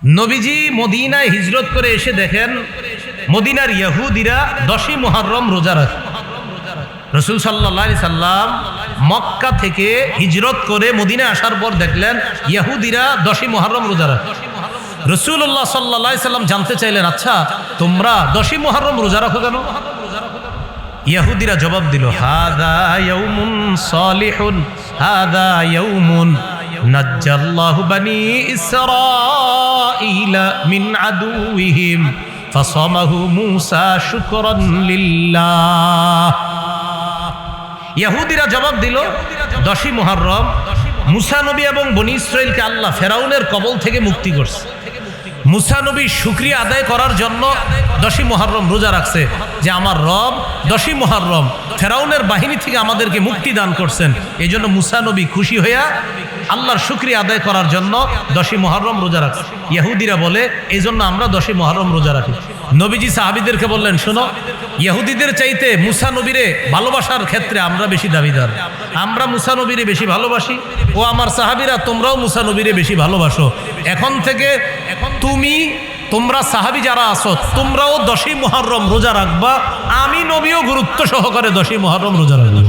নবীজি মদিনায় হিজরত করে এসে দেখেন মদিনার ইহুদিরা 10ই মুহররম রোজা রাখে। রাসূল সাল্লাল্লাহু আলাইহি সাল্লাম মক্কা থেকে হিজরত করে মদিনায় আসার পর দেখলেন ইহুদিরা 10ই মুহররম রোজা রাখে। রাসূলুল্লাহ সাল্লাল্লাহু আলাইহি সাল্লাম জানতে চাইলেন, আচ্ছা তোমরা 10ই মুহররম রোজা রাখো কেন? ইহুদিরা জবাব দিল, হাদা ইয়াউমুন সালিহুন, হাদা ইয়াউমুন নাজ্জাল্লাহু বানি ইসরাঈলা মিন আদুইহিম ফাসামাহু মূসা শুকরান লিল্লাহ। ইহুদিরা জবাব দিল, 10ই মুহররম মূসা নবী এবং বনী ইসরাইলকে আল্লাহ ফেরাউনের কবল থেকে মুক্তি করছে। মূসা নবী শুকরিয়া আদায় করার জন্য 10ই মুহররম রোজা রাখছে যে আমার রব 10ই মুহররম ফেরাউনের বাহিনী থেকে আমাদেরকে মুক্তি দান করছেন। এই জন্য মূসা নবী খুশি হইয়া আল্লাহর শুকরিয়া আদায় করার জন্য 10ই মুহররম রোজা রাখছে। ইহুদিরা বলে এই জন্য আমরা 10ই মুহররম রোজা রাখি। নবীজি সাহাবীদেরকে বললেন, শোনো, ইহুদিদের চাইতে মূসা নবীরে ভালোবাসার ক্ষেত্রে আমরা বেশি দাবিদার। আমরা মূসা নবীরে বেশি ভালোবাসি, ও আমার সাহাবীরা তোমরাও মূসা নবীরে বেশি ভালোবাসো। এখন থেকে তোমরা সাহাবী যারা আছো তোমরাও 10ই মুহররম রোজা রাখবা, আমি নবীও গুরুত্ব সহকারে 10ই মুহররম রোজা রাখবো।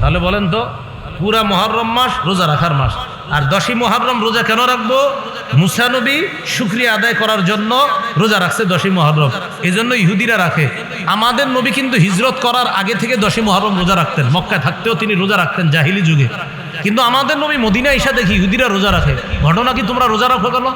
তাহলে বলেন তো, পুরা মুহররম মাস রোজা রাখার মাস, আর 10ই মুহররম রোজা কেন রাখবো? মূসা নবী শুকরিয়া আদায় করার জন্য রোজা রাখছে 10ই মুহররম, এই জন্য ইহুদিরা রাখে। আমাদের নবী কিন্তু হিজরত করার আগে থেকে 10ই মুহররম রোজা রাখতেন, মক্কায় থাকতেও তিনি রোজা রাখতেন জাহিলি যুগে। কিন্তু আমাদের নবী মদিনা এসে দেখি ইহুদিরা রোজা রাখে, ঘটনা কি তোমরা রোজা রাখো কেন?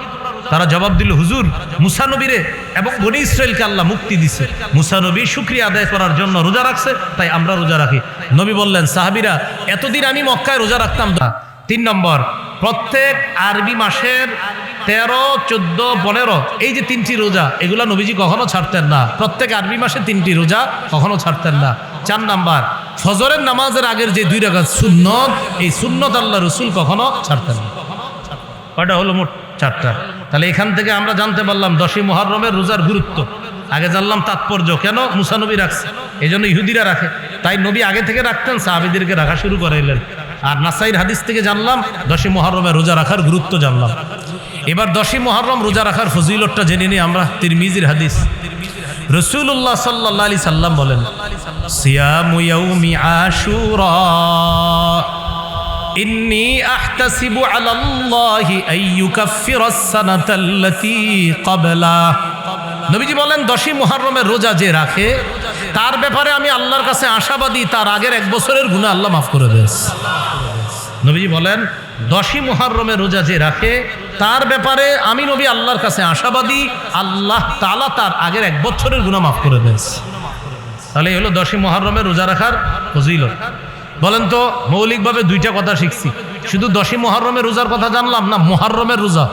তারা জবাব দিল, হুজুর মূসা নবীরে এবং বনী ইসরাইলকে আল্লাহ মুক্তি দিছে, মূসা নবী শুকরিয়া আদায় করার জন্য রোজা রাখছে, তাই আমরা রোজা রাখি। নবী বললেন, সাহাবীরা এতদিন আমি মক্কায় রোজা রাখতাম না। 3 নম্বর, প্রত্যেক আরবি মাসের 13, 14, 15 এই যে 3টি রোজা, এগুলা নবীজি কখনো ছাড়তেন না। প্রত্যেক আরবি মাসে 3টি রোজা কখনো ছাড়তেন না। 4 নম্বর, ফজরের নামাজের আগের যে 2 রাকাত সুন্নত, এই সুন্নত আল্লাহ রসুল কখনো ছাড়তেন না। কয়টা হলো? মোট 4টা। তাহলে এখান থেকে আমরা জানতে পারলাম 10ই মুহররমের রোজার গুরুত্ব। আগে জানলাম তাৎপর্য, কেন মূসা নবী রাখছে, এই জন্য ইহুদিরা রাখে। তাই নবী আগে থেকে রাখতেন, সাহাবীদেরকে রাখা শুরু করাইলেন। আর নাসাইর হাদিস থেকে জানলাম 10ই মুহররমের রোজা রাখার গুরুত্ব জানলাম। এবার 10ই মুহররম রোজা রাখার ফজিলতটা জেনে নিই আমরা। তিরমিজির হাদিস, রাসূলুল্লাহ সাল্লাল্লাহু আলাইহি সাল্লাম বলেন, সিয়ামু ইয়াউমি আশুরা ইন্নী আহতাসিবু আলাল্লাহি আইয়ুকাফিরাস সানাতাল্লাতী ক্বাবলা। নবীজি বলেন, 10ই মুহররমের রোজা যে রাখে তার ব্যাপারে আমি আল্লাহর কাছে আশাবাদী তার আগের 1 বছরের গুনাহ আল্লাহ মাফ করে দেন। নবীজি বলেন, 10ই মুহররমের রোজা যে রাখে তার ব্যাপারে আমি নবী আল্লাহর কাছে আশাবাদী আল্লাহ তাআলা তার আগের 1 বছরের গুনাহ মাফ করে দেন। তাহলে এই হলো 10ই মুহররমের রোজা রাখার ফজিলত। বলেন তো, মৌলিকভাবে 2টা কথা শিখছি, শুধু 10ই মুহররমের রোজার কথা জানলাম না, মুহররমের রোজা।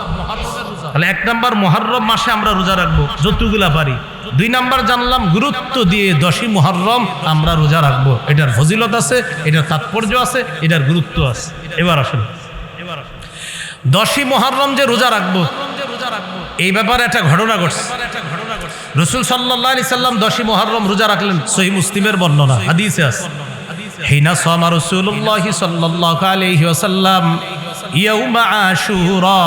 তাহলে 1 নম্বর, মুহররম মাসে আমরা রোজা রাখবো যতগুলা পারি। 2 নম্বর জানলাম গুরুত্ব দিয়ে 10ই মুহররম আমরা রোজা রাখবো, এটার ফজিলত আছে, এটার তাৎপর্য আছে, এটার গুরুত্ব আছে। এবার আসেন, 10ই মুহররম যে রোজা রাখবো এই ব্যাপারে একটা ঘটনা ঘটছে। রাসূল সাল্লাল্লাহু আলাইহি সাল্লাম 10ই মুহররম রোজা রাখলেন, সহিহ মুসলিমের বর্ণনা, হাদিসে আছে। হিনা সামা রাসূলুল্লাহি সাল্লাল্লাহু আলাইহি ওয়াসাল্লাম ইয়াউমা আশুরা।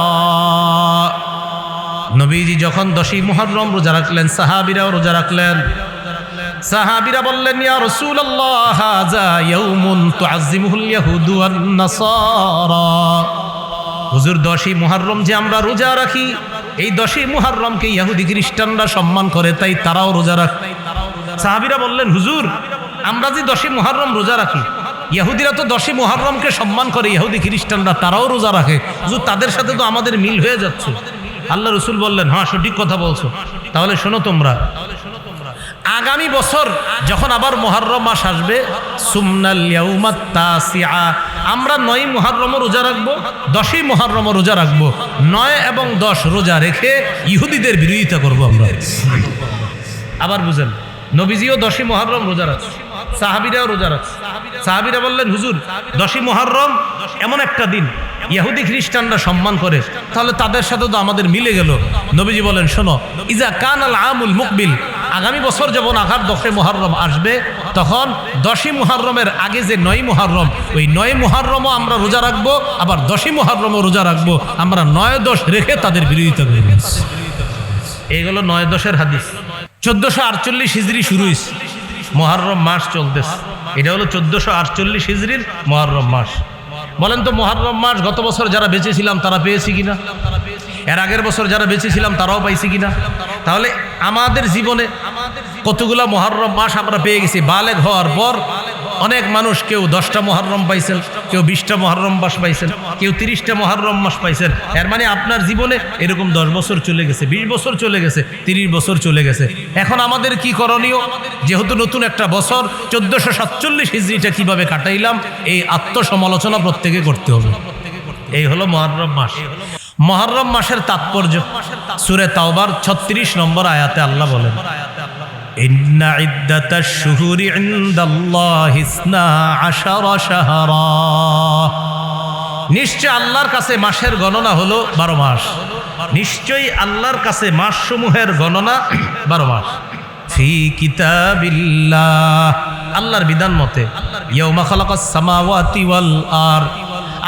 নবীজি যখন 10ই মুহররম রোজা রাখলেন, সাহাবীরাও রোজা রাখলেন। সাহাবীরা বললেন, ইয়া রাসূলুল্লাহ হাযা ইয়াউমুন তুআযযিমুহুল ইয়াহুদু ওয়ান নাসারা। হুজুর, 10ই মুহররম যে আমরা রোজা রাখি, এই 10ই মুহররমকে ইহুদি খ্রিস্টানরা সম্মান করে, তাই তারাও রোজা রাখে। সাহাবীরা বললেন, হুজুর আমরা যে 10ই মুহররম রোজা রাখি, ইহুদিরা তো 10ই মুহররমকে সম্মান করে, ইহুদি খ্রিস্টানরা তারাও রোজা রাখে, হুজুর তাদের সাথে তো আমাদের মিল হয়ে যাচ্ছে। আল্লাহ রাসূল বললেন, হ্যাঁ সঠিক কথা বলছো। তাহলে শোনো তোমরা, আগামী বছর যখন আবার মুহররম মাস আসবে, সুমনাল ইয়াউমাত তাসিআ, আমরা 9ই মুহররম রোজা রাখবো, 10ই মুহররম রোজা রাখবো। 9 এবং 10 রোজা রেখে ইহুদিদের বিরোধিতা করবো আমরা। আবার বুঝেন, নবীজিও 10ই মুহররম রোজা রাখছে, সাহাবীরাও রোজা রাখছে। সাহাবীরা বললেন, হুজুর 10ই মুহররম এমন একটা দিন ইহুদি খ্রিস্টানরা সম্মান করে, তাহলে তাদের সাথে তো আমাদের মিলে গেল। নবীজি বলেন, শোনো, ইজা কানাল আমুল মুকবিল, আগামী বছর যখন আঘাত 10ই মুহররম আসবে, তখন 10ই মুহররমের আগে যে 9ই মুহররম, ওই 9ই মুহররমও আমরা রোজা রাখবো, আবার 10ই মুহররমও রোজা রাখবো। আমরা 9-10 রেখে তাদের বিরোধিতা করব। এইগুলো 9-10-এর হাদিস। 1448 হিজরি শুরু হয়েছে, মুহররম মাস চলতেছে। এটা হলো 1448 হিজরির মুহররম মাস। বলেন তো মুহররম মাস গত বছর যারা বেঁচেছিলাম তারা পেয়েছি কিনা? এর আগের বছর যারা বেঁচেছিলাম তারাও পাইছি কিনা? তাহলে আমাদের জীবনে কতগুলা মুহররম মাস আমরা পেয়ে গেছি। বালেগ হওয়ার পর অনেক মানুষ, কেউ 10টা মুহররম পাইছেন, কেউ 20টা মুহররম মাস পাইছেন, কেউ 30টা মুহররম মাস পাইছেন। এর মানে আপনার জীবনে এরকম 10 বছর চলে গেছে, 20 বছর চলে গেছে, 30 বছর চলে গেছে। এখন আমাদের কি করণীয়? যেহেতু নতুন একটা বছর 1447 হিজরিটা কিভাবে কাটাইলাম, এই আত্মসমালোচনা প্রত্যেকে করতে হবে। এই হলো মুহররম মাস। মুহররম মাসের তাৎপর্য সূরা তাওবার 36 নম্বর আয়াতে আল্লাহ বলেন, ইন্না ইদ্দাতাশ শুহুরি ইনদাল্লাহি 12 শাহরা। নিশ্চয় আল্লাহর কাছে মাসের গণনা হলো 12 মাস। নিশ্চয়ই আল্লাহর কাছে মাসসমূহের গণনা 12 মাস। ফি কিতাবিল্লাহ, আল্লাহর বিধান মতে। ইয়াউমা খালাকাস সামাওয়াতি ওয়াল আরদ,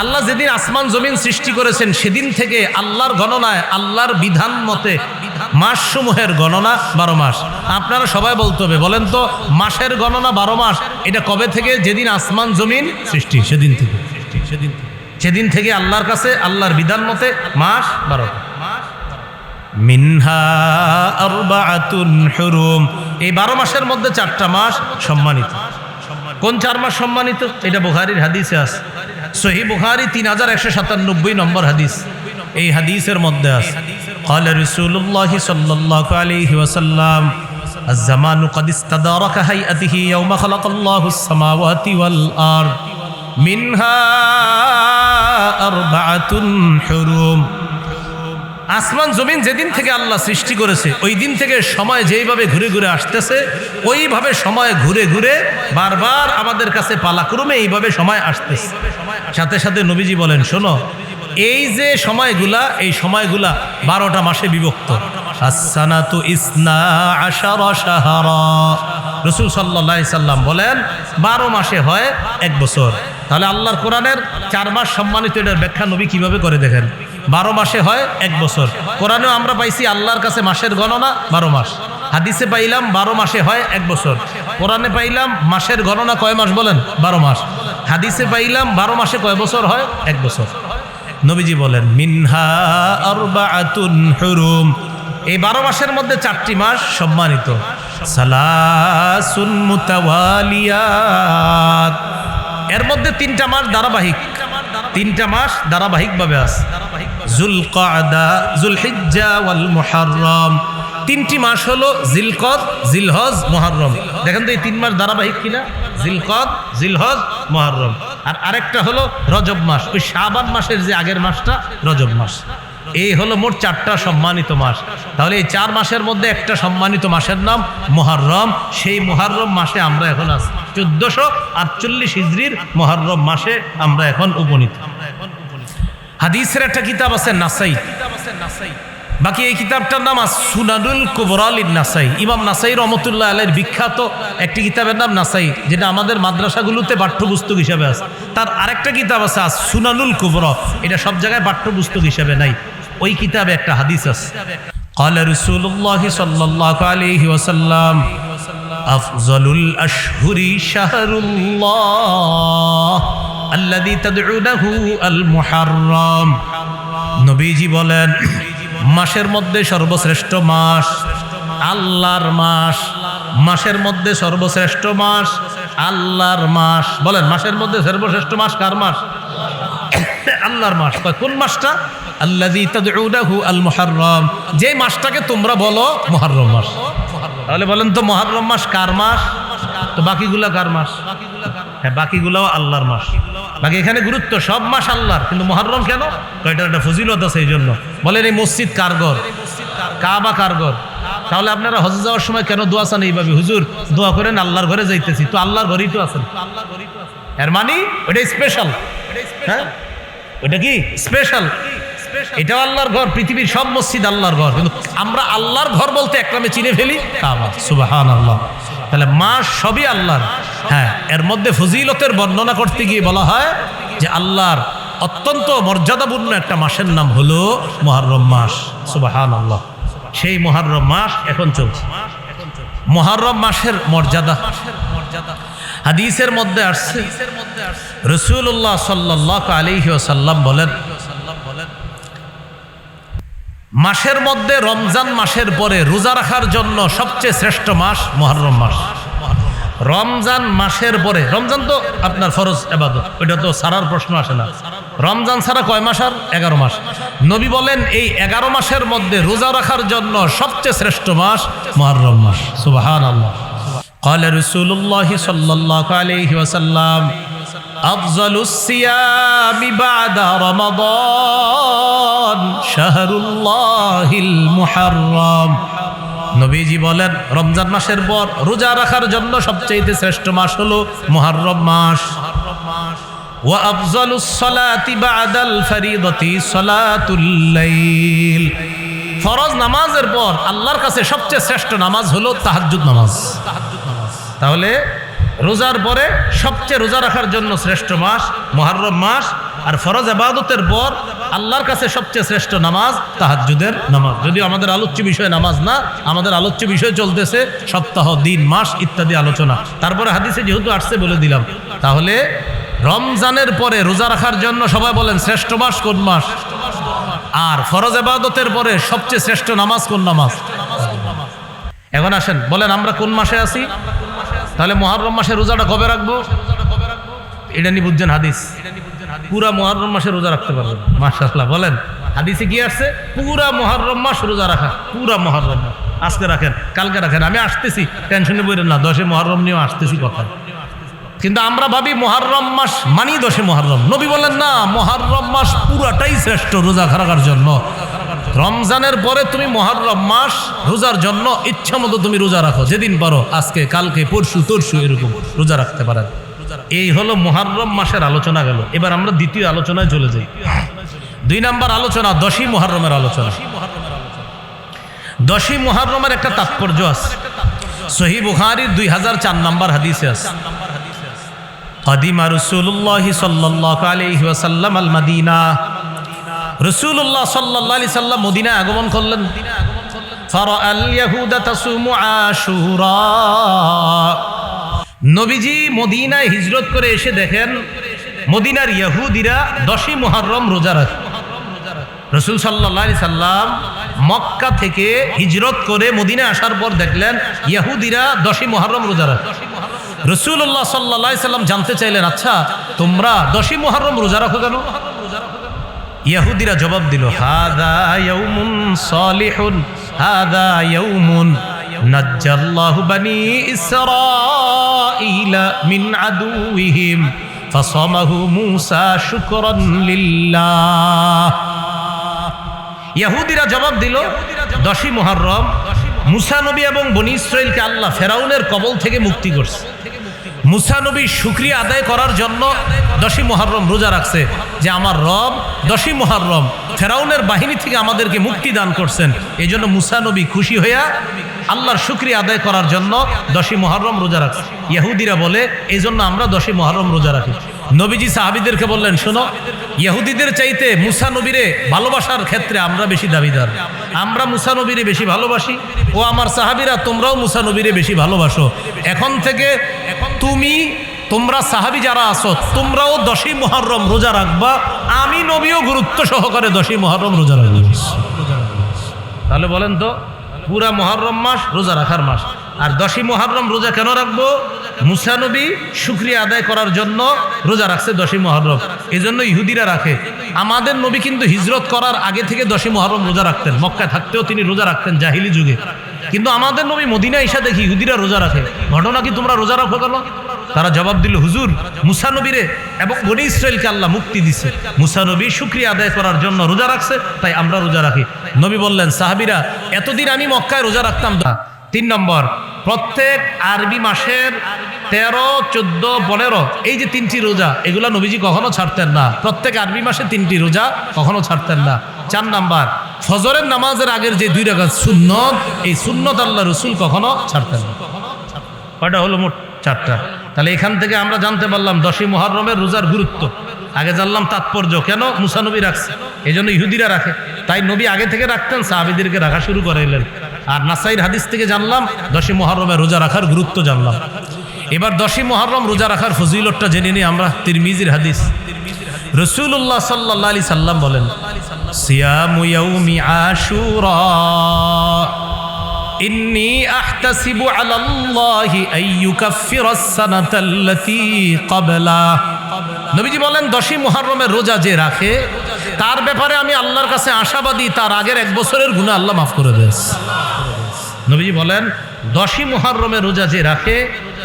আল্লাহ যেদিন আসমান জমিন সৃষ্টি করেছেন সেদিন থেকে আল্লাহর গণনায়, আল্লাহর বিধান মতে মাসসমূহের গণনা 12 মাস। আপনারা সবাই বলতে হবে, বলেন তো মাসের গণনা 12 মাস এটা কবে থেকে? যেদিন আসমান জমিন সৃষ্টি সেদিন থেকে। সেদিন থেকে আল্লাহর কাছে আল্লাহর বিধান মতে মাস 12। মিনহা আরবাআতুন হুরুম, এই 12 মাসের মধ্যে 4টা মাস সম্মানিত। কোন 4 মাস সম্মানিত? এটা বুখারীর হাদিসে আছে, সহিহ বুখারী 3197 নম্বর হাদিস। এই হাদিসের মধ্যে আছে, قال رسول الله صلى الله عليه وسلم الزمان قد استدار كهيئته يوم خلق الله السماوات والأرض منها أربعة حرم। আসমান জমিন যেদিন থেকে আল্লাহ সৃষ্টি করেছে ওই দিন থেকে সময় যেইভাবে ঘুরে ঘুরে আসতেছে, ওইভাবে সময় ঘুরে ঘুরে বারবার আমাদের কাছে পালাক্রমে এইভাবে সময় আসতেছে। সাথে সাথে নবীজি বলেন, শোনো, এই যে সময়গুলা, এই সময়গুলা 12টা মাসে বিভক্ত। as-sanatu 12 শাহরা। রাসূল সাল্লাল্লাহু আলাইহি সাল্লাম বলেন 12 মাসে হয় 1 বছর। তাহলে আল্লাহর কোরআনের 4 মাস সম্মানিত, এটার ব্যাখ্যা নবী কিভাবে করে দেখেন। 12 মাসে হয় 1 বছর। কোরআনেও আমরা পাইছি আল্লাহর কাছে মাসের গণনা 12 মাস। হাদিসে পাইলাম 12 মাসে হয় 1 বছর। কোরআনে পাইলাম মাসের গণনা কয় মাস বলেন? 12 মাস। হাদিসে পাইলাম 12 মাসে কয় বছর হয়? 1 বছর। নবীজি বলেন মিনহা আরবাআতুন হুরুম, এই 12 মাসের মধ্যে 4টি মাস সম্মানিত। সালাসুন মুতাওয়ালিয়াত, এর মধ্যে 3টা মাস ধারাবাহিক, 3টা মাস ধারাবাহিকভাবে আছে। যুলকাদা, যুলহিজ্জা ওয়াল মুহররম, 3টি মাস হলো জিলকদ, জিলহজ, মুহররম। দেখেন তো এই 3 মাস ধারাবাহিক কিনা? জিলকদ, জিলহজ, মুহররম। আর আরেকটা হলো রজব মাস, ওই শাবান মাসের যে আগের মাসটা রজব মাস। এই হলো মোট 4টা সম্মানিত মাস। তাহলে এই 4 মাসের মধ্যে একটা সম্মানিত মাসের নাম মুহররম। সেই মুহররম মাসে আমরা এখন আছি, 1448 হিজরির মুহররম মাসে আমরা এখন উপনীত। হাদিসের একটা কিতাব আছে নাসাই, বাকি এই কিতাবটার নাম সুনানুল কুবরা লিন নাসাই। ইমাম নাসাই রহমতুল্লাহ আলাইহির বিখ্যাত একটি কিতাবের নাম নাসাই, যেটা আমাদের মাদ্রাসাগুলোতে পাঠ্যপুস্তক হিসাবে আছে। তার আরেকটা কিতাব আছে সুনানুল কুবরা, এটা সব জায়গায় পাঠ্যপুস্তক হিসাবে নাই। ওই কিতাবে একটা হাদিস আছে, قال رسول الله صلى الله عليه وسلم أفضل الأشهر شهر الله الذي تدعونه المحرم। নবীজি বলেন মাসের মধ্যে সর্বশ্রেষ্ঠ মাস আল্লাহর মাস। মাসের মধ্যে সর্বশ্রেষ্ঠ মাস আল্লাহর মাস। বলেন মাসের মধ্যে সর্বশ্রেষ্ঠ মাস কার মাস? আল্লাহর মাস। কোন মাসটা? আল্লাযী তাদউনাহু আল মুহররম, যে মাসটাকে তোমরা বলো মুহররম মাস। তাহলে বলেন তো মুহররম মাস কার মাস? তো বাকিগুলা কার মাস? হ্যাঁ, বাকিগুলাও আল্লাহর মাস। বাকি এখানে গুরুত্ব সব মাস আল্লাহর, কিন্তু মুহররম কেন? এটার একটা ফজিলত আছে। এই জন্য বলেন এই মসজিদ কার ঘর? কাবা কার ঘর? তাহলে আপনারা হজে যাওয়ার সময় কেন দোয়া চান এইভাবে? হুজুর দোয়া করেন আল্লাহর ঘরে যাইতেছি, তো আল্লাহর ঘরেই তো আছেন। এর মানে ওটা স্পেশাল। হ্যাঁ, ওটা কি স্পেশাল? এটাও আল্লাহর ঘর। পৃথিবীর সব মসজিদ আল্লাহর ঘর, কিন্তু আমরা আল্লাহর ঘর বলতে এক নামে চিনে ফেলি কাবা। সুবহানাল্লাহ। তাহলে মাস সবই আল্লাহর। হ্যাঁ, এর মধ্যে ফজিলতের বর্ণনা করতে গিয়ে বলা হয় যে আল্লাহর অত্যন্ত মর্যাদাপূর্ণ একটা মাসের নাম হলো মুহররম মাস। সুবহানাল্লাহ। সেই মুহররম মাস এখন চলছে। মুহররম মাসের মর্যাদা হাদিসের মধ্যে আসছে, রাসূলুল্লাহ সাল্লাল্লাহু আলাইহি ওয়াসাল্লাম বলেন, মাসের মধ্যে রমজান মাসের পরে রোজা রাখার জন্য সবচেয়ে শ্রেষ্ঠ মাস মুহররম মাস। রমজান মাসের পরে, রমজান তো আপনার ফরজ ইবাদত, ওইটা তো ছাড়ার প্রশ্ন আসে না। রমজান ছাড়া কয় মাস? আর 11 মাস। নবী বলেন এই 11 মাসের মধ্যে রোজা রাখার জন্য সবচেয়ে শ্রেষ্ঠ মাস মুহররম মাস। সুবহানাল্লাহ। قال رسول الله صلى الله عليه وسلم أفضل الصيام بعد رمضان شهر الله المحرم। নবীজি বলেন রমজান মাসের পর রোজা রাখার জন্য সবচেয়ে শ্রেষ্ঠ মাস হলো মুহররম মাস। ওয়া আফজালুস সালাতি বাদাল ফরিদতি সালাতুল লাইল। ফরজ নামাজের পর আল্লাহর কাছে সবচেয়ে শ্রেষ্ঠ নামাজ হলো তাহাজ্জুদ নামাজ। তাহলে রোজার পরে সবচেয়ে রোজা রাখার জন্য শ্রেষ্ঠ মাস মুহররম মাস, আর ফরজ ইবাদতের পর আল্লাহর কাছে সবচেয়ে শ্রেষ্ঠ নামাজ তাহাজ্জুদের নামাজ। যদিও আমাদের আলোচ্য বিষয় নামাজ না, আমাদের আলোচ্য বিষয় চলতেছে সপ্তাহ, দিন, মাস ইত্যাদি আলোচনা। তারপরে হাদিসে যেহেতু আসছে বলে দিলাম। তাহলে রমজানের পরে রোজা রাখার জন্য সবাই বলেন শ্রেষ্ঠ মাস কোন মাস? আর ফরজ ইবাদতের পরে সবচেয়ে শ্রেষ্ঠ নামাজ কোন নামাজ? এখন আসেন বলেন আমরা কোন মাসে আছি? তাহলে মুহররম মাসে রোজাটা কবে রাখবো? এটা নিয়ে বুঝছেন হাদিস, পুরা মুহররম মাসে রোজা রাখতে পারবেন। মাশাআল্লাহ। বলেন হাদিসে কি আসছে? পুরা মুহররম মাস রোজা রাখা, পুরা মুহররম মাস। আজকে রাখেন, কালকে রাখেন, আমি আসতেছি, টেনশনে পড়েন না, 10 মুহররম নিয়েও আসতেছি কথা। কিন্তু আমরা ভাবি মুহররম মাস মানি 10 মুহররম। নবী বলেন না, মুহররম মাস পুরাটাই শ্রেষ্ঠ রোজা রাখার জন্য। রমজানের পরে তুমি মুহররম মাস রোজার জন্য ইচ্ছা মতো তুমি রোজা রাখো, যেদিন পারো, আজকে, কালকে, পরশু, তরশু এরকম রোজা রাখতে পারেন। এই হলো মুহররম মাসের আলোচনা গেল। এবার আমরা দ্বিতীয় আলোচনায় চলে যাই। 2 নম্বর আলোচনা 10ই মুহররমের আলোচনা। 10ই মুহররমের একটা তাৎপর্য আছে। সহিহ বুখারীর 2004 নম্বর হাদিসে আছে, কাদিমা রাসূলুল্লাহ সাল্লাল্লাহু আলাইহি ওয়াসাল্লাম আল মদিনা। রাসূলুল্লাহ সাল্লাল্লাহু আলাইহি সাল্লাম মদিনায় আগমন করলেন। ফারাআল ইয়াহুদা তাসুমু আশুরা। নবীজি মদিনায় হিজরত করে এসে দেখেন মদিনার ইহুদিরা 10ই মুহররম রোজা রাখে। রাসূল সাল্লাল্লাহু আলাইহি সাল্লাম মক্কা থেকে হিজরত করে মদিনায় আসার পর দেখলেন ইহুদিরা 10ই মুহররম রোজা রাখে। রাসূলুল্লাহ সাল্লাল্লাহু আলাইহি সাল্লাম জানতে চাইলেন, আচ্ছা তোমরা 10ই মুহররম রোজা রাখো কেন? ইহুদিরা জবাব দিল, হাদা ইয়াউমুন সালিহুন, হাদা ইয়াউমুন নাজ্জাল্লাহু বনি ইসরাঈলা মিন আদুইহিম ফাসামাহু মূসা শুকরান লিল্লাহ। ইহুদিরা জবাব দিল, 10ই মুহররম মূসা নবী এবং বনি ইসরাঈলকে আল্লাহ ফেরাউনের কবল থেকে মুক্তি করছে। মূসা নবী শুকরিয়া আদায় করার জন্য 10ই মুহররম রোজা রাখছে, যে আমার রব 10ই মুহররম ফেরাউনের বাহিনী থেকে আমাদেরকে মুক্তি দান করছেন। এই জন্য মূসা নবী খুশি হইয়া আল্লাহর শুকরিয়া আদায় করার জন্য 10ই মুহররম রোজা রাখছে। ইহুদিরা বলে এই জন্য আমরা 10ই মুহররম রোজা রাখি। নবীজি সাহাবীদেরকে বললেন, শোনো, ইহুদিদের চাইতে মূসা নবীরে ভালোবাসার ক্ষেত্রে আমরা বেশি দাবিদার। আমরা মূসা নবীরে বেশি ভালোবাসি, ও আমার সাহাবীরা তোমরাও মূসা নবীরে বেশি ভালোবাসো। এখন থেকে তোমরা সাহাবী যারা আছো তোমরাও 10ই মুহররম রোজা রাখবা, আমি নবীও গুরুত্ব সহকারে 10ই মুহররম রোজা রাখব। তাহলে বলেন তো, পুরা মুহররম মাস রোজা রাখার মাস। আর 10ই মুহররম রোজা কেন রাখবো? মূসা নবী শুকরিয়া আদায় করার জন্য রোজা রাখছে 10ই মুহররম, এই জন্য ইহুদিরা রাখে। আমাদের নবী কিন্তু হিজরত করার আগে থেকে 10ই মুহররম রোজা রাখতেন, মক্কায় থাকতেও তিনি রোজা রাখতেন জাহিলি যুগে। কিন্তু আমাদের নবী মদিনা এসে দেখি ইহুদিরা রোজা রাখে। ঘটনা কি তোমরা রোজা রাখো কেন? তারা জবাব দিল, হুজুর মূসা নবীরে এবং বনি ইসরাঈলকে আল্লাহ মুক্তি দিছে, মূসা নবী শুকরিয়া আদায় করার জন্য রোজা রাখছে, তাই আমরা রোজা রাখি। নবী বললেন, সাহাবীরা এতদিন আমি মক্কায় রোজা রাখতাম না। 3 নম্বর, প্রত্যেক আরবি মাসের 13, 14, 15 এই যে 3টি রোজা, এগুলা নবীজি কখনো ছাড়তেন না। প্রত্যেক আরবি মাসে 3টি রোজা কখনো ছাড়তেন না। 4 নম্বর, ফজরের নামাজের আগের যে 2 রাকাত সুন্নত, এই সুন্নত আল্লাহ রাসূল কখনো ছাড়তেন না। কয়টা হলো মোট? 4টা। তাহলে এখান থেকে আমরা জানতে পারলাম 10ই মুহররমের রোজার গুরুত্ব। আগে জানলাম তাৎপর্য, কেন মুসা নবী রাখছে, এই জন্য ইহুদিরা রাখে, তাই নবী আগে থেকে রাখতেন, সাহাবীদেরকে রাখা শুরু করাইলেন। আর নাসাইর হাদিস থেকে জানলাম 10ই মুহররমের রোজা রাখার গুরুত্ব জানলাম। এবার 10ই মুহররম রোজা রাখার ফজিলতটা জেনে নিই আমরা। তিরমিজির হাদিস, রাসূলুল্লাহ সাল্লাল্লাহু আলাইহি সাল্লাম বলেন, সিয়ামু ইয়াউমি আশুরা ইন্নী আহতাসিবু আলাল্লাহি আইয়ুকাফফিরাস সানাতাল্লাতী ক্বাবলা। নবীজি বলেন 10ই মুহররমের রোজা যে রাখে তার ব্যাপারে আমি আল্লাহর কাছে আশাবাদী তার আগের 1 বছরের গুনাহ আল্লাহ মাফ করে দেন। নবীজি বলেন 10ই মুহররমের রোজা যে রাখে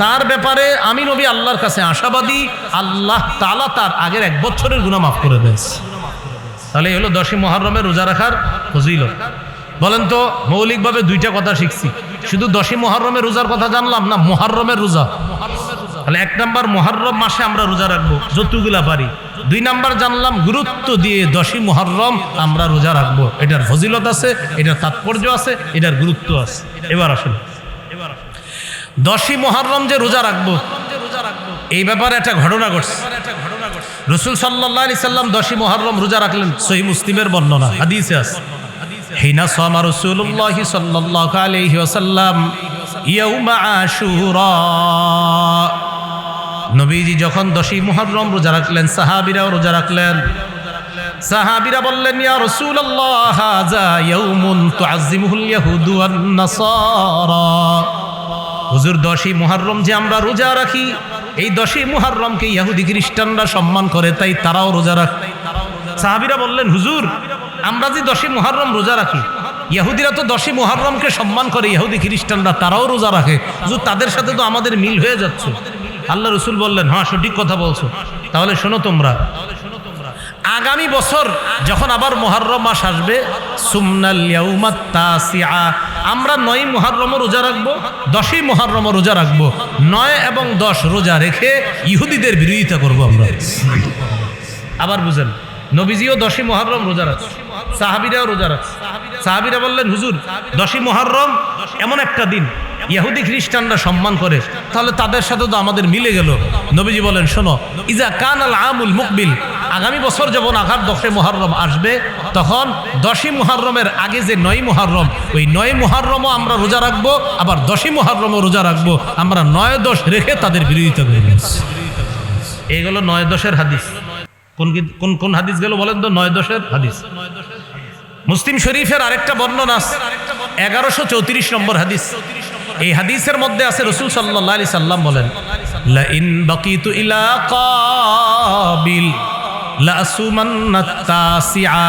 তার ব্যাপারে আমি নবী আল্লাহর কাছে আশাবাদী আল্লাহ তাআলা তার আগের 1 বছরের গুনাহ মাফ করে দেন। তাহলে এই হলো 10ই মুহররমের রোজা রাখার ফজিলত। বলেন তো, মৌলিকভাবে 2টা কথা শিখছি, শুধু 10ই মুহররমের রোজার কথা জানলাম না মুহররমের রোজা। তাহলে 1 নাম্বার মুহররম মাসে আমরা রোজা রাখবো যতগুলা পারি। 2 নাম্বার জানলাম গুরুত্ব দিয়ে 10ই মুহররম আমরা রোজা রাখবো, এটার ফজিলত আছে, এটার তাৎপর্য আছে, এটার গুরুত্ব আছে। এবার আসুন, 10ই মুহররম যে রোজা রাখবো এই ব্যাপারে একটা ঘটনা ঘটছে। রাসূল সাল্লাল্লাহু আলাইহি সাল্লাম 10ই মুহররম রোজা রাখলেন, সহিহ মুসলিমের বর্ণনা, হাদিসে আছে। হিনা সামা রাসূলুল্লাহ সাল্লাল্লাহু আলাইহি ওয়াসাল্লাম ইয়াউমা আশুরা। নবীজি যখন 10ই মুহররম রোজা রাখলেন, সাহাবীরাও রোজা রাখলেন। সাহাবীরা বললেন, ইয়া রাসূলুল্লাহ হাযা ইয়াউমুন তুআজ্জিমুহুল ইয়াহুদু ওয়ান নাসারা। হুজুর 10ই মুহররম যে আমরা রোজা রাখি, এই 10ই মুহররমকে ইহুদি খ্রিস্টানরা সম্মান করে, তাই তারাও রোজা রাখে। সাহাবীরা বললেন, হুজুর আমরা যে 10ই মুহররম রোজা রাখি, ইহুদিরা তো 10ই মুহররমকে সম্মান করে, ইহুদি খ্রিস্টানরা তারাও রোজা রাখে, হুজুর তাদের সাথে তো আমাদের মিল হয়ে যাচ্ছে। আল্লাহ রাসূল বললেন, হ্যাঁ সঠিক কথা বলছো, তাহলে শোনো তোমরা, আগামী বছর যখন আবার মুহররম মাস আসবে, সুমনাল ইয়াউমাত তাসিআ, আমরা 9ই মুহররম রোজা রাখবো, 10ই মুহররম রোজা রাখবো। 9 এবং 10 রোজা রেখে ইহুদিদের বিরোধিতা করবো আমরা। আবার বুঝেন, নবীজিও 10ই মুহররম রোজা রাখছে, সাহাবীরাও রোজা রাখছে। সাহাবীরা বললেন, হুজুর 10ই মুহররম এমন একটা দিন ইহুদি খ্রিস্টানরা সম্মান করে, তাহলে তাদের সাথে তো আমাদের মিলে গেল। নবীজি বলেন, শোনো, ইজা কানাল আমুল মুকবিল, আগামী বছর যখন আগার 10ই মুহররম আসবে, তখন 10ই মুহররমের আগে যে 9ই মুহররম, ওই 9ই মুহররমও আমরা রোজা রাখবো, আবার 10ই মুহররমও রোজা রাখবো। আমরা 9-10 রেখে তাদের বিরোধিতা করব। এইগুলো 9-10-এর হাদিস। কোন কোন হাদিস গেল বলেন তো? 9-10-এর হাদিস। মুসলিম শরীফের আরেকটা বর্ণনা আছে, 1134 নম্বর হাদিস। এই হাদিসের মধ্যে আছে রাসূল সাল্লাল্লাহু আলাইহি সাল্লাম বলেন, লা ইন বাকিতু ইলা কাবিল লা আসুমান্নাত তাসিআ,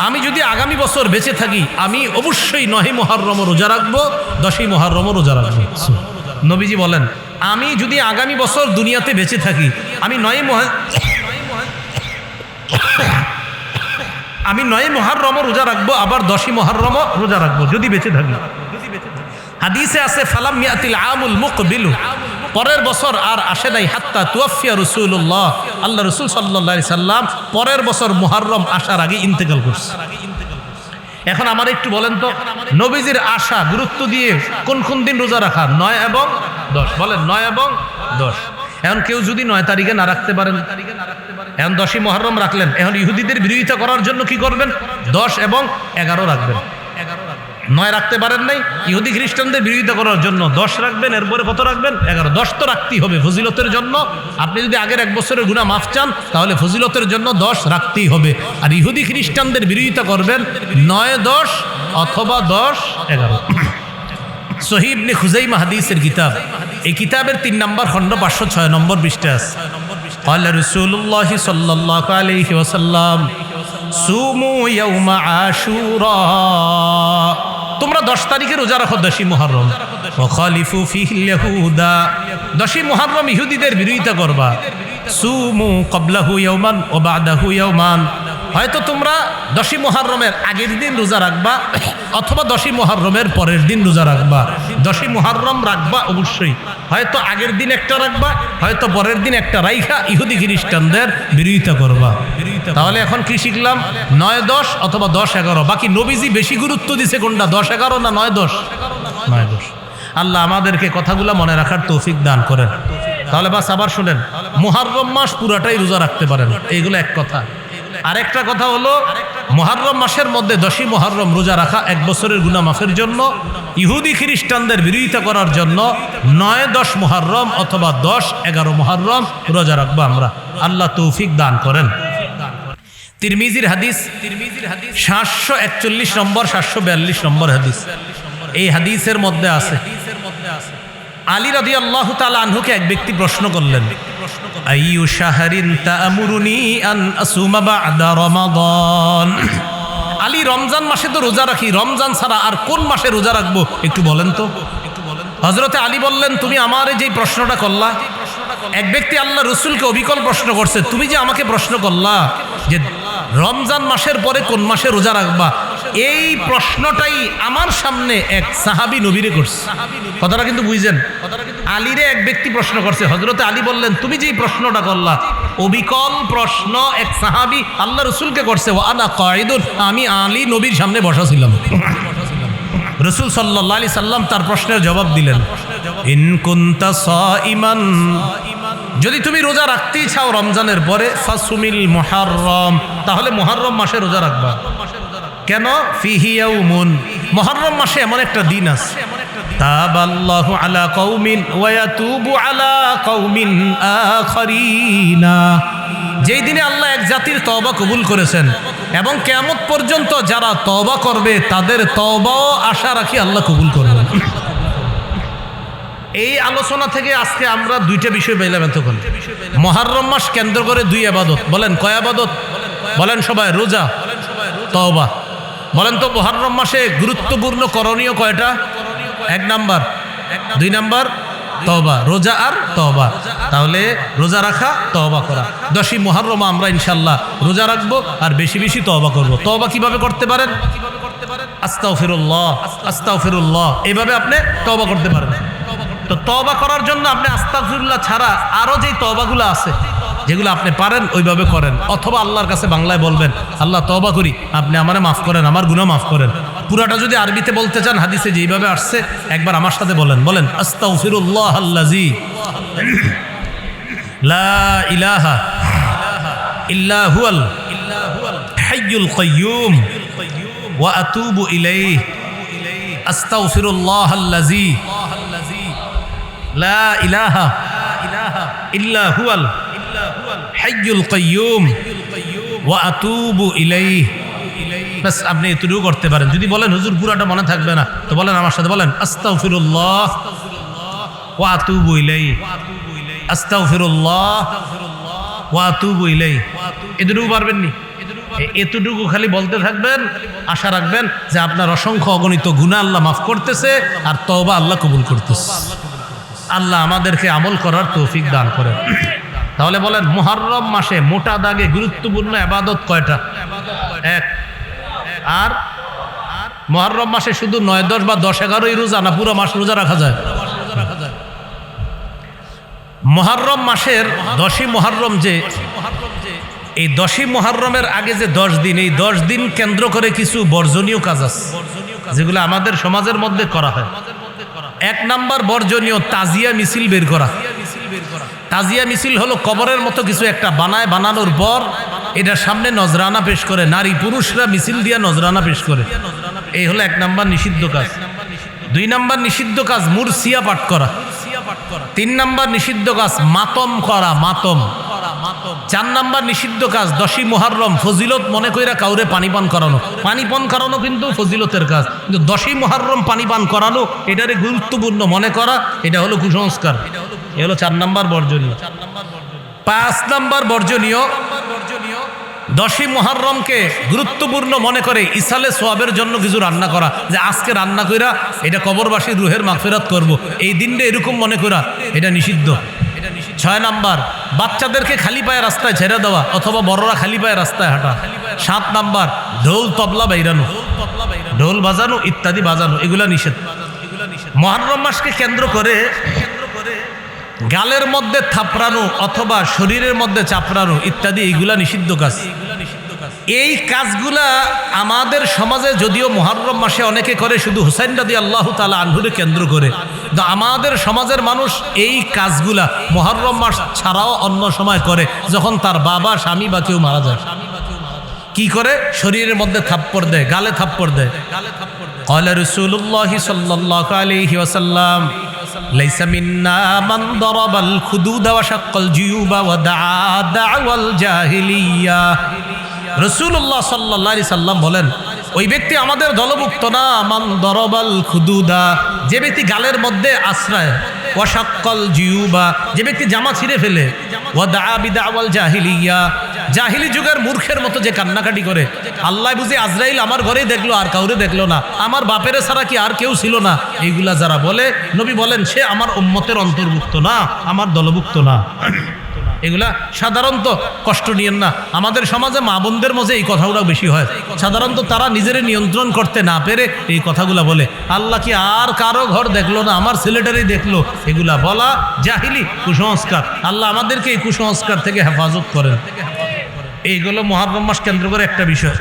আমি যদি আগামী বছর বেঁচে থাকি আমি অবশ্যই 9ই মুহররম রোজা রাখবো, 10ই মুহররম রোজা রাখবো। নবীজি বলেন, আমি যদি আগামী বছর দুনিয়াতে বেঁচে থাকি আমি 9ই মুহররম রোজা রাখবো, আবার 10ই মুহররম রোজা রাখবো যদি বেঁচে থাকি। হাদিসে আছে, ফালাম ইয়াতিল আমুল মুকবিলু, পরের বছর আর আসে নাই, হাত্তা তুওয়াফিয়া রাসূলুল্লাহ, আল্লাহ রাসূল সাল্লাল্লাহু আলাইহি সাল্লাম পরের বছর মুহররম আসার আগে ইন্তেকাল করছে। এখন আমার একটু বলেন তো, নবীজির আশা গুরুত্ব দিয়ে কোন কোন দিন রোজা রাখা? 9 এবং 10, বলেন 9 এবং 10। এখন কেউ যদি 9 তারিখে না রাখতে পারেন, এখন 10ই মুহররম রাখলেন, এখন ইহুদিদের বিরোধিতা করার জন্য কি করবেন? 10 এবং 11 রাখবেন। 9 রাখতে পারেন নাই, ইহুদি খ্রিস্টানদের বিরোধিতা করার জন্য 10 রাখবেন, এরপরে কত রাখবেন? 11। 10 তো রাখতেই হবে ফজিলতের জন্য। আপনি যদি আগের 1 বছরের গুনাহ মাফ চান, তাহলে ফজিলতের জন্য 10 রাখতেই হবে। আর ইহুদি খ্রিস্টানদের বিরোধিতা করবেন 9-10 অথবা 10-11। সহিহ ইবনে খুজাইমা হাদিসের কিতাব, এই কিতাবের 3 নম্বর খণ্ড 506 নম্বর পৃষ্ঠা আছে। ক্বালা রাসূলুল্লাহ সাল্লাল্লাহু আলাইহি ওয়াসাল্লাম, সুমু ইয়াউমা আশুরা, তোমরা 10 তারিখে রোজা রাখো 10ই মুহররম। ওয়া খালিফু ফিহিল ইয়াহুদা, 10ই মুহররম ইহুদিদের বিরোধিতা করবা। সুমু ক্বাবলাহু ইয়াওমান ওয়া বা'দাহু ইয়াওমান, হয়তো তোমরা 10ই মুহররমের আগের দিন রোজা রাখবা অথবা 10ই মুহররমের পরের দিন রোজা রাখবা। 10ই মুহররম রাখবা অবশ্যই, হয়তো আগের দিন একটা রাখবা, হয়তো পরের দিন একটা রাইখা ইহুদি খ্রিস্টানদের বিরোধিতা করবা। তাহলে এখন কি শিখলাম? 9-10 অথবা 10-11। বাকি নবীজি বেশি গুরুত্ব দিছে কোনটা? 10-11 না 9-10? 9-10। আল্লাহ আমাদেরকে কথাগুলো মনে রাখার তৌফিক দান করেন। তাহলে বাস আবার শুনেন, মুহররম মাস পুরাটাই রোজা রাখতে পারেন, এইগুলো এক কথা। আরেকটা কথা হলো, মুহররম মাসের মধ্যে 10ই মুহররম রোজা রাখা 1 বছরের গুনাহ মাফের জন্য, ইহুদি খ্রিস্টানদের বিরোধিতা করার জন্য 9-10 মুহররম অথবা 10-11 মুহররম রোজা রাখবো আমরা। আল্লাহ তৌফিক দান করেন। তিরমিজির হাদিস 741 নম্বর 742 নম্বর হাদিস। এই হাদিসের মধ্যে আছে, আলী রাদিয়াল্লাহু তাআলা আনহুকে এক ব্যক্তি প্রশ্ন করলেন, আইয়ু শাহরিন তা'মুরুনি আন আসুমা বা'দা রমাদান। আলী, রমজান মাসে তো রোজা রাখি, রমজান ছাড়া আর কোন মাসে রোজা রাখবো একটু বলেন তো। হযরতে আলী বললেন, তুমি আমারে যে প্রশ্নটা করলা, এক ব্যক্তি আল্লাহ রসুলকে অবিকল প্রশ্ন করছে, তুমি যে আমাকে প্রশ্ন করলা যে রমজান মাসের পরে কোন মাসে রোজা রাখবা, এই প্রশ্নটাই আমার সামনে এক সাহাবী নবীরে করছে। কথাটা কিন্তু বুঝছেন, আলীরে এক ব্যক্তি প্রশ্ন করছে, হযরতে আলী বললেন, তুমি যেই প্রশ্নটা করলা অবিকল প্রশ্ন এক সাহাবী আল্লাহ রসুলকে করছে, ওয়া আনা কাঈদুন, আমি আলী নবীর সামনে বসা ছিলাম। রসুল সাল্লাল্লাহু আলাইহি সাল্লাম তার প্রশ্নের জবাব দিলেন, ইন কুনতা সাইমান, যদি তুমি রোজা রাখতেই চাও রমজানের পরে, ফাসুমিল মুহররম, তাহলে মুহররম মাসে রোজা রাখবা। কেন? ফিহি ইয়াউমুন, মুহররম মাসে এমন একটা দিন আছে, তাবাল্লাহু আলা কওমিন ওয়া ইয়াতুবু আলা কওমিন আখারিনা, যেই দিনে আল্লাহ এক জাতির তওবা কবুল করেছেন এবং কিয়ামত পর্যন্ত যারা তওবা করবে তাদের তওবাও আশা রাখি আল্লাহ কবুল করবেন। এই আলোচনা থেকে আজকে আমরা দুইটা বিষয় পেলাম এতক্ষণ। মুহররম মাস কেন্দ্র করে 2 ইবাদত, বলেন কয় ইবাদত? বলেন সবাই। রোজা, তওবা। বলেন তো মুহররম মাসে গুরুত্বপূর্ণ করণীয় কয়টা? 1 নাম্বার, 2 নাম্বার তওবা, রোজা আর তওবা। তাহলে রোজা রাখা, তওবা করা। 10ই মুহররম আমরা ইনশাআল্লাহ রোজা রাখবো আর বেশি বেশি তওবা করব। তওবা কিভাবে করতে পারেন? আস্তাগফিরুল্লাহ, আস্তাগফিরুল্লাহ, এইভাবে আপনি তওবা করতে পারেন। তো তওবা করার জন্য আপনি আস্তাগফিরুল্লাহ ছাড়া আরো যে তওবাগুলো আছে যেগুলো আপনি পারেন ওইভাবে করেন, অথবা আল্লাহর কাছে বাংলায় বলবেন, আল্লাহ তওবা করি, আপনি আমারে মাফ করেন, আমার গুনাহ মাফ করেন। পুরাটা যদি আরবিতে বলতে চান, হাদিসে যেইভাবে আসছে একবার আমার সাথে বলেন, বলেন আস্তাগফিরুল্লাহ আল্লাযী লা ইলাহা ইল্লা হুয়াল হাইয়ুল কাইয়্যুম ওয়া আতুবু ইলাইহি, আস্তাগফিরুল্লাহ আল্লাযী লা ইলাহা ইল্লা হুয়াল হাইয়ুল কাইয়্যুম ওয়া আতুবু ইলাইহি। বাস আপনি এতটুকু করতে পারেন। যদি বলেন হুজুর পুরাটা মনে থাকবে না, তো বলেন আমার সাথে, বলেন আস্তাগফিরুল্লাহ ওয়া আতুবু ইলাইহি, আস্তাগফিরুল্লাহ ওয়া আতুবু ইলাইহি। এতটুকু পারবেন নি? এতটুকু খালি বলতে থাকবেন, আশা রাখবেন যে আপনার অসংখ্য অগণিত গুনাহ আল্লাহ মাফ করতেছে আর তওবা আল্লাহ কবুল করতেছে। আল্লাহ আমাদেরকে আমল করার তৌফিক দান করেন। তাহলে বলেন মুহররম মাসে মোটা দাগে গুরুত্বপূর্ণ ইবাদত কয়টা? 1। আর মুহররম মাসে শুধু 9, 10 বা 10, 11ই রোজা না, পুরো মাস রোজা রাখা যায়? মুহররম মাসের 10ই মুহররম, যে এই 10ই মুহররমের আগে যে 10 দিন, এই 10 দিন কেন্দ্র করে কিছু বর্জনীয় কাজ আছে যেগুলো আমাদের সমাজের মধ্যে করা হয়। 1 নাম্বার বর্জনীয়, তাজিয়া মিছিল বের করা। তাজিয়া মিছিল হলো কবরের মতো কিছু একটা বানানোর পর এটার সামনে নজরানা পেশ করে, নারী পুরুষরা মিছিল দিয়া নজরানা পেশ করে। এই হলো 1 নাম্বার নিষিদ্ধ কাজ। 2 নাম্বার নিষিদ্ধ কাজ মুরসিয়া পাঠ করা। 3 নাম্বার নিষিদ্ধ কাজ মাতম করা, মাতম। 4 নাম্বার নিষিদ্ধ কাজ 10ই মুহররম ফজিলত মনে কইরা কাউরে পানি পান করানো। পানি পান করানো কিন্তু ফজিলতের কাজ, কিন্তু 10ই মুহররম পানি পান করানো এটারে গুরুত্বপূর্ণ মনে করা, এটা হলো কুসংস্কার। এ হলো 4 নাম্বার বর্জনীয়। 5 নাম্বার বর্জনীয়, 10ই মুহররমকে গুরুত্বপূর্ণ মনে করে ইসালে সোয়াবের জন্য কিছু রান্না করা, যে আজকে রান্না কইরা এটা কবরবাসীর রুহের মাগফিরাত করব, এই দিনটা এরকম মনে করা, এটা নিষিদ্ধ। 6 নাম্বার বাচ্চাদেরকে খালি পায়ে রাস্তায় ছেড়ে দেওয়া অথবা বড়রা খালি পায়ে রাস্তায় হাঁটা। 7 নাম্বার ঢোল তবলা বাইরানো, ঢোল বাজানো ইত্যাদি বাজানো, এগুলা নিষেধ। মুহররম মাসকে কেন্দ্র করে গালের মধ্যে থাপড়ানো অথবা শরীরের মধ্যে চাপড়ানো ইত্যাদি, এইগুলা নিষিদ্ধ কাজ। এই কাজগুলা আমাদের সমাজে যদিও মুহররম মাসে অনেকে করে শুধু হুসাইন রাদিয়াল্লাহু তাআলা আনহুকে কেন্দ্র করে, কিন্তু আমাদের সমাজের মানুষ এই কাজগুলা মুহররম মাস ছাড়াও অন্য সময় করে, যখন তার বাবা, স্বামী বা কেউ মারা যায়। কি করে? শরীরের মধ্যে থাপ্পড় দেয়, গালে থাপ্পড় দেয়। ক্বালা রাসূলুল্লাহি সাল্লাল্লাহু আলাইহি ওয়াসাল্লাম লাইসা মিন্না মান দারাবাল খুদুদা ওয়া শাক্কাল জিয়ুবা ওয়া দাআ দাওয়াল জাহিলিয়া। রাসূলুল্লাহ সাল্লাল্লাহু আলাইহি সাল্লাম বলেন, ওই ব্যক্তি আমাদের দলভুক্ত না। মান দারাবাল খুদুদা, যে ব্যক্তি গালের মধ্যে আশ্রয়, ওয়া শাক্কাল জিয়ুবা, যে ব্যক্তি জামা ছিঁড়ে ফেলে, ওয়া দাআ বিদাওয়াল জাহিলিয়া, জাহিলি যুগের মূর্খের মতো যে কান্নাকাটি করে, আল্লাহ বুঝি আজরাইল আমার ঘরেই দেখলো, আর কাউরে দেখলো না, আমার বাপের ছাড়া কি আর কেউ ছিল না, এইগুলা যারা বলে, নবী বলেন সে আমার উম্মতের অন্তর্ভুক্ত না, আমার দলভুক্ত না। এগুলা সাধারণত কষ্ট নিয়েন না। আমাদের সমাজে মা বোনদের মধ্যে এই কথাগুলো বেশি হয়। সাধারণত তারা নিজের নিয়ন্ত্রণ করতে না পেরে এই কথাগুলা বলে, আল্লাহ কি আর কারো ঘর দেখলো না, আমার ছেলেটারই দেখলো। এগুলা বলা জাহিলি কুসংস্কার। আল্লাহ আমাদেরকে এই কুসংস্কার থেকে হেফাজত করেন। এইগুলো মুহররম মাস কেন্দ্র করে একটা বিষয়।